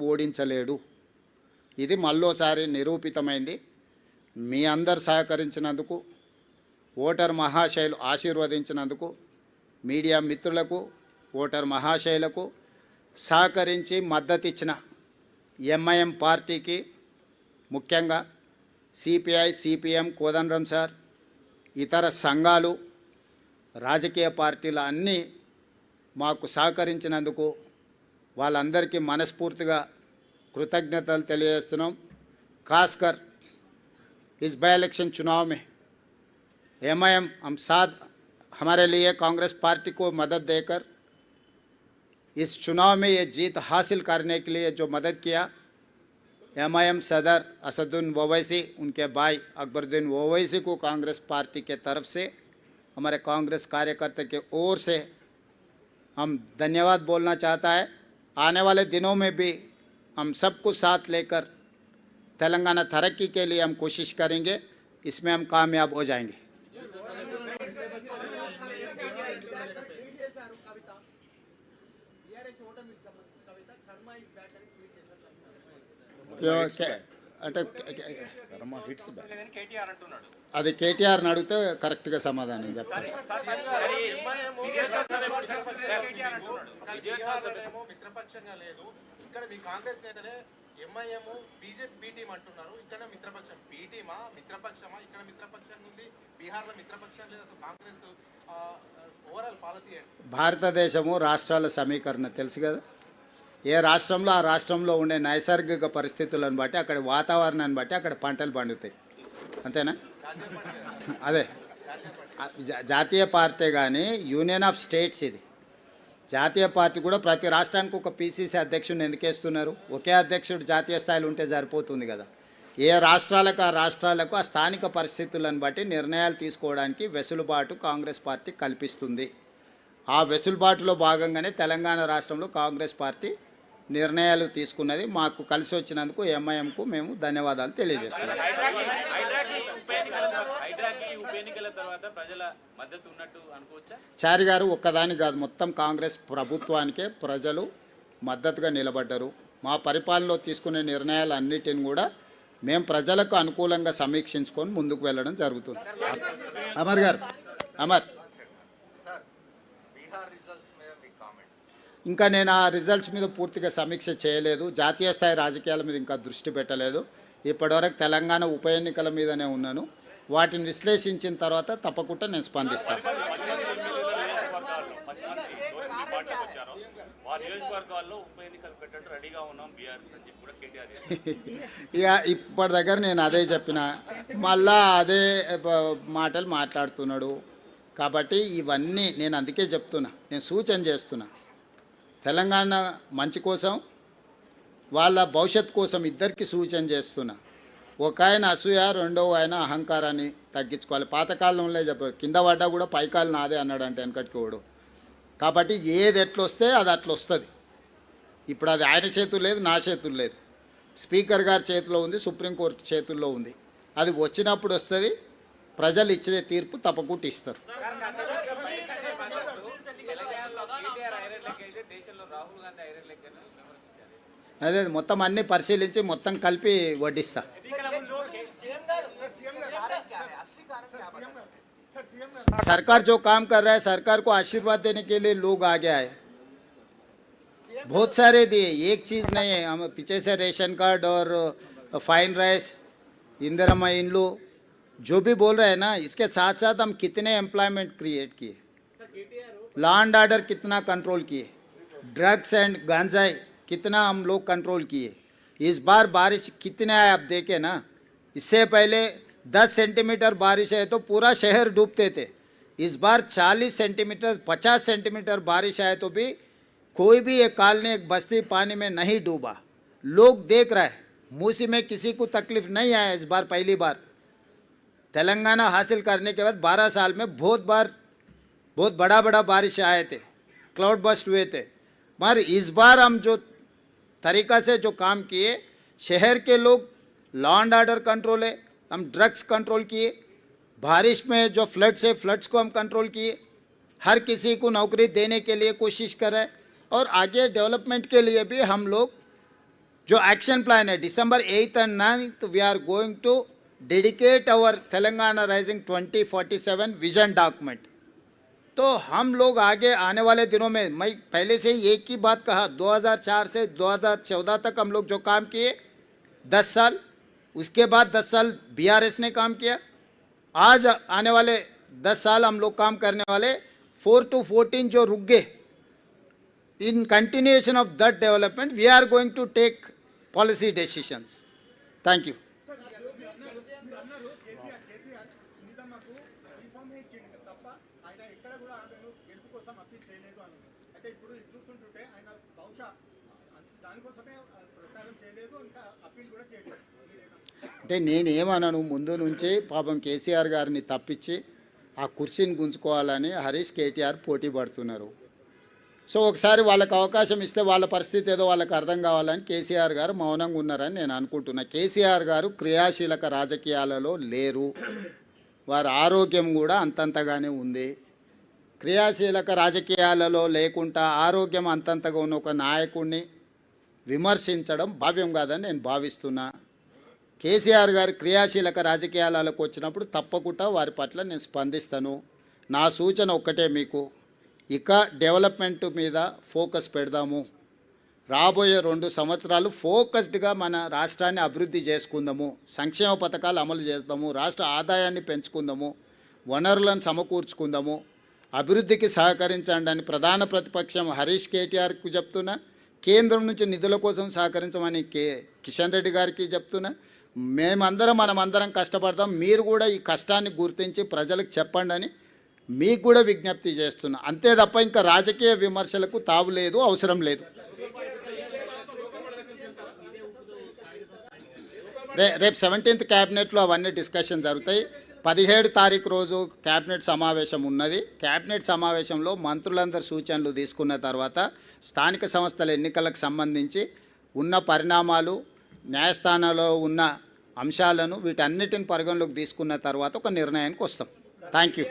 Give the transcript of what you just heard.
ఓడించలేడు. ఇది మళ్ళోసారి నిరూపితమైంది. మీ అందరు సహకరించినందుకు, ఓటర్ మహాశయులు ఆశీర్వదించినందుకు, మీడియా మిత్రులకు, ఓటర్ మహాశయులకు సహకరించి మద్దతు ఇచ్చిన ఎంఐఎం పార్టీకి, ముఖ్యంగా సిపిఐ, సిపిఎం, కోదండరాం సార్, ఇతర సంఘాలు, రాజకీయ పార్టీలు అన్నీ మాకు సహకరించినందుకు వాళ్ళందరికీ మనస్ఫూర్తిగా कृतज्ञतలు తెలియజేస్తున్నాం। खासकर इस बाई इलेक्शन चुनाव में एमआईएम हम साथ हमारे लिए कांग्रेस पार्टी को मदद देकर इस चुनाव में ये जीत हासिल करने के लिए जो मदद किया, एमआईएम सदर असदुद्दीन ओवैसी, उनके भाई अकबरुद्दीन ओवैसी को कांग्रेस पार्टी के तरफ से, हमारे कांग्रेस कार्यकर्ता के ओर से हम धन्यवाद बोलना चाहता है। आने वाले दिनों में भी हम सबको साथ लेकर तेलंगाना तरक्की के लिए हम कोशिश करेंगे, इसमें हम कामयाब हो जाएंगे। అది కేటీఆర్ అడిగితే కరెక్ట్గా సమాధానం చెప్పాలి। ఇక్కడ మీ కాంగ్రెస్ నేతలే ఎంఐఎం బీజేపీ బి టీం అంటున్నారు, ఇక్కడ మిత్రపక్షం బి టీమా మిత్రపక్షమా? ఇక్కడ మిత్రపక్షం ఉంది, బీహార్లో మిత్రపక్షం లేదు, అసలు కాంగ్రెస్ ఓవరాల్ పాలసీ ఏంటి? భారతదేశము రాష్ట్రాల సమీకరణ తెలుసు కదా, ఏ రాష్ట్రంలో ఆ రాష్ట్రంలో ఉండే నైసర్గిక పరిస్థితులను బట్టి, అక్కడ వాతావరణాన్ని బట్టి అక్కడ పంటలు పండుతాయి, అంతేనా? అదే జాతీయ పార్టీ కానీ యూనియన్ ఆఫ్ స్టేట్స్, ఇది జాతీయ పార్టీ కూడా ప్రతి రాష్ట్రానికి ఒక పీసీసీ అధ్యక్షుడిని ఎందుకు వేస్తున్నారు? ఒకే అధ్యక్షుడు జాతీయ స్థాయిలో ఉంటే సరిపోతుంది కదా। ఏ రాష్ట్రాలకు ఆ రాష్ట్రాలకు ఆ స్థానిక పరిస్థితులను బట్టి నిర్ణయాలు తీసుకోవడానికి వెసులుబాటు కాంగ్రెస్ పార్టీ కల్పిస్తుంది। ఆ వెసులుబాటులో భాగంగానే తెలంగాణ రాష్ట్రంలో కాంగ్రెస్ పార్టీ నిర్ణయాలు తీసుకున్నది। మాకు కలిసి వచ్చినందుకు ఎంఐఎంకు మేము ధన్యవాదాలు తెలియజేస్తున్నాం। చారి గారు ఒక్కదాని కాదు, మొత్తం కాంగ్రెస్ ప్రభుత్వానికే ప్రజలు మద్దతుగా నిలబడ్డారు। మా పరిపాలనలో తీసుకునే నిర్ణయాలు అన్నిటిని కూడా మేము ప్రజలకు అనుకూలంగా సమీక్షించుకొని ముందుకు వెళ్ళడం జరుగుతుంది। అమర్ గారు, అమర్, ఇంకా నేను ఆ రిజల్ట్స్ మీద పూర్తిగా సమీక్ష చేయలేదు, జాతీయ స్థాయి రాజకీయాల మీద ఇంకా దృష్టి పెట్టలేదు। ఇప్పటివరకు తెలంగాణ ఉప ఎన్నికల మీదనే ఉన్నాను, వాటిని విశ్లేషించిన తర్వాత తప్పకుండా నేను స్పందిస్తాను। ఇక ఇప్పటి దగ్గర నేను అదే చెప్పిన, మళ్ళా అదే మాటలు మాట్లాడుతున్నాడు కాబట్టి ఇవన్నీ నేను అందుకే చెప్తున్నా, నేను సూచన చేస్తున్నా, తెలంగాణ మంచి కోసం వాళ్ళ భవిష్యత్తు కోసం ఇద్దరికి సూచన చేస్తున్నా। ఒక ఆయన అసూయ, రెండవ ఆయన అహంకారాన్ని తగ్గించుకోవాలి। పాతకాలంలో చెప్పారు, కింద పడ్డా కూడా పైకాలు నాదే అన్నాడు అంటే వెనకటికి ఓడు, కాబట్టి ఏది ఎట్లొస్తే అది అట్లా వస్తుంది। ఇప్పుడు అది ఆయన చేతులు లేదు, నా చేతులు లేదు, స్పీకర్ గారి చేతిలో ఉంది, సుప్రీంకోర్టు చేతుల్లో ఉంది। అది వచ్చినప్పుడు వస్తుంది, ప్రజలు ఇచ్చే తీర్పు తప్పకుండా ఇస్తారు। అదే మొత్తం అన్నీ పరిశీలించి మొత్తం కలిపి వడ్డిస్తా। सरकार जो काम कर रहा है, सरकार को आशीर्वाद देने के लिए लोग आगे आए, बहुत सारे दिए, एक चीज़ नहीं है। हम पीछे से रेशन कार्ड और फाइन राइस, इंदिरा इंड्लू जो भी बोल रहे हैं ना, इसके साथ साथ हम कितने एम्प्लॉयमेंट क्रिएट किए, लॉ एंड ऑर्डर कितना कंट्रोल किए, ड्रग्स एंड गांजाई कितना हम लोग कंट्रोल किए। इस बार बारिश कितने आए आप देखे ना, इससे पहले 10 सेंटीमीटर बारिश है तो पूरा शहर डूबते थे, इस बार 40 सेंटीमीटर 50 सेंटीमीटर बारिश आए तो भी कोई भी एक कॉलोनी, एक बस्ती पानी में नहीं डूबा। लोग देख रहे हैं, मूसी में किसी को तकलीफ नहीं आया इस बार, पहली बार तेलंगाना हासिल करने के बाद 12 साल में बहुत बड़ा बारिश आए थे, क्लाउड बस्ट हुए थे। मगर इस बार हम जो तरीक़ा से जो काम किए, शहर के लोग लॉ एंड ऑर्डर कंट्रोल है, हम ड्रग्स कंट्रोल किए, बारिश में जो फ्लड्स है फ्लड्स को हम कंट्रोल किए, हर किसी को नौकरी देने के लिए कोशिश कर रहे हैं, और आगे डेवलपमेंट के लिए भी हम लोग जो एक्शन प्लान है December 8th and 9th we are going to dedicate our Telangana Rising 2047 vision document. तो हम लोग आगे आने वाले दिनों में, मैं पहले से ही एक ही बात कहा, 2004 से 2014 तक हम लोग जो काम किए 10 साल, उसके बाद 10 साल BRS ने काम किया, आज आने वाले 10 साल हम लोग काम करने वाले 4 to 14 जो रुक गए, in continuation of that development we are going to take policy decisions. Thank you. అంటే నేనేమన్నాను, ముందు నుంచి పాపం కేసీఆర్ గారిని తప్పించి ఆ కుర్చీని గుంజుకోవాలని హరీష్ కేటీఆర్ పోటీ పడుతున్నారు. సో ఒకసారి వాళ్ళకి అవకాశం ఇస్తే వాళ్ళ పరిస్థితి ఏదో వాళ్ళకి అర్థం కావాలని కేసీఆర్ గారు మౌనంగా ఉన్నారని నేను అనుకుంటున్నా. కేసీఆర్ గారు క్రియాశీలక రాజకీయాలలో లేరు, వారి ఆరోగ్యం కూడా అంతంతగానే ఉంది. క్రియాశీలక రాజకీయాలలో లేకుండా ఆరోగ్యం అంతంతగా ఉన్న ఒక నాయకుడిని విమర్శించడం భావ్యం కాదని నేను భావిస్తున్నా. కేసీఆర్ గారు క్రియాశీలక రాజకీయాలకు వచ్చినప్పుడు తప్పకుండా వారి పట్ల నేను స్పందిస్తాను. నా సూచన ఒక్కటే మీకు, ఇక డెవలప్మెంట్ మీద ఫోకస్ పెడదాము. రాబోయే 2 సంవత్సరాలు ఫోకస్డ్గా మన రాష్ట్రాన్ని అభివృద్ధి చేసుకుందాము, సంక్షేమ పథకాలు అమలు చేద్దాము, రాష్ట్ర ఆదాయాన్ని పెంచుకుందాము, వనరులను సమకూర్చుకుందాము, అభివృద్ధికి సహకరించండి అని ప్రధాన ప్రతిపక్షం హరీష్ కేటీఆర్కి చెప్తున్నా, కేంద్రం నుంచి నిధుల కోసం సహకరించమని కిషన్ రెడ్డి గారికి చెప్తున్నా. మనమందరం కష్టపడతాం, మీరు కూడా ఈ కష్టాన్ని గుర్తించి ప్రజలకు చెప్పండి అని మీకు కూడా విజ్ఞప్తి చేస్తున్నా. అంతే తప్ప ఇంకా రాజకీయ విమర్శలకు తావు లేదు, అవసరం లేదు. రేపు 17th క్యాబినెట్లో అవన్నీ డిస్కషన్ జరుగుతాయి. 17 తారీఖు రోజు క్యాబినెట్ సమావేశం ఉన్నది. క్యాబినెట్ సమావేశంలో మంత్రులందరి సూచనలు తీసుకున్న తర్వాత స్థానిక సంస్థల ఎన్నికలకు సంబంధించి ఉన్న పరిణామాలు, న్యాయస్థానంలో ఉన్న అంశాలను వీటన్నిటిని పరిగణలోకి తీసుకున్న తర్వాత ఒక నిర్ణయానికి వస్తాం. Thank you.